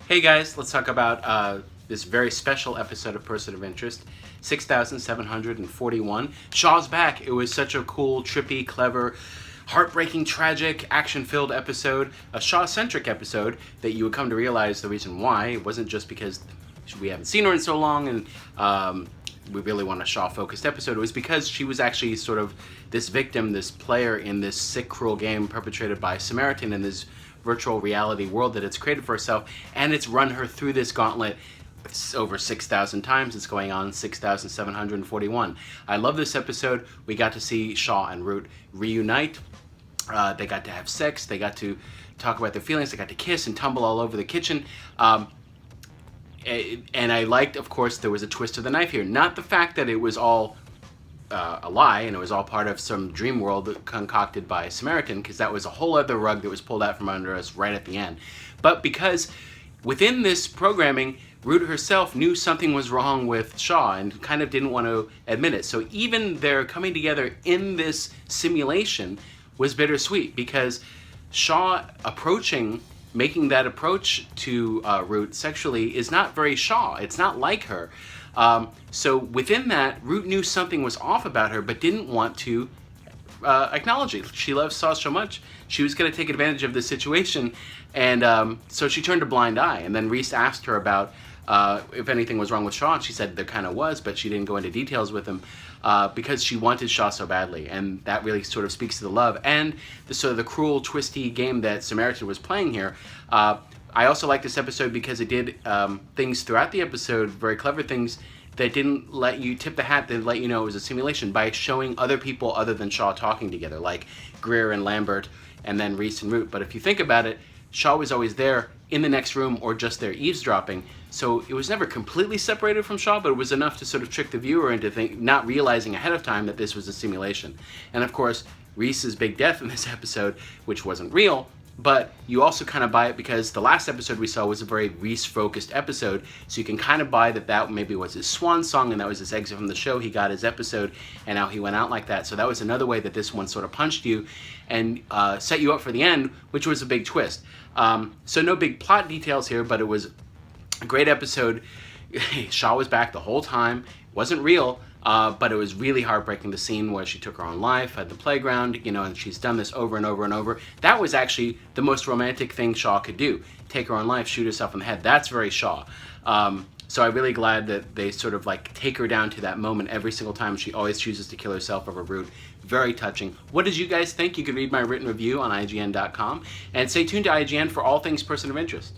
Hey guys, let's talk about this very special episode of Person of Interest, 6741. Shaw's back. It was such a cool, trippy, clever, heartbreaking, tragic, action-filled episode, a Shaw-centric episode that you would come to realize the reason why. It wasn't just because we haven't seen her in so long and we really want a Shaw-focused episode. It was because she was actually sort of this victim, this player in this sick, cruel game perpetrated by Samaritan in this virtual reality world that it's created for herself, and it's run her through this gauntlet over 6,000 times. It's going on 6,741. I love this episode. We got to see Shaw and Root reunite. They got to have sex. They got to talk about their feelings. They got to kiss and tumble all over the kitchen. And I liked, of course, there was a twist of the knife here. Not the fact that it was all a lie and it was all part of some dream world concocted by Samaritan, because that was a whole other rug that was pulled out from under us right at the end. But because within this programming, Root herself knew something was wrong with Shaw and kind of didn't want to admit it. So even their coming together in this simulation was bittersweet, because Shaw making that approach to Root sexually is not very Shaw. It's not like her. So within that, Root knew something was off about her, but didn't want to acknowledge it. She loves Shaw so much, she was going to take advantage of this situation, and so she turned a blind eye. And then Reese asked her about if anything was wrong with Shaw, and she said there kind of was, but she didn't go into details with him because she wanted Shaw so badly. And that really sort of speaks to the love and the sort of the cruel, twisty game that Samaritan was playing here. I also like this episode because it did things throughout the episode, very clever things that didn't let you tip the hat, that let you know it was a simulation by showing other people other than Shaw talking together, like Greer and Lambert and then Reese and Root. But if you think about it, Shaw was always there in the next room or just there eavesdropping. So it was never completely separated from Shaw, but it was enough to sort of trick the viewer into not realizing ahead of time that this was a simulation. And of course, Reese's big death in this episode, which wasn't real, but you also kind of buy it because the last episode we saw was a very Reese-focused episode, so you can kind of buy that maybe was his swan song and that was his exit from the show. He got his episode and now he went out like that. So that was another way that this one sort of punched you and set you up for the end, which was a big twist. So no big plot details here, but it was a great episode. Shaw was back the whole time. It wasn't real, but it was really heartbreaking, the scene where she took her own life at the playground, and she's done this over and over and over. That was actually the most romantic thing Shaw could do. Take her own life, shoot herself in the head. That's very Shaw. So I'm really glad that they sort of take her down to that moment every single time. She always chooses to kill herself over Root. Very touching. What did you guys think? You can read my written review on IGN.com. And stay tuned to IGN for all things Person of Interest.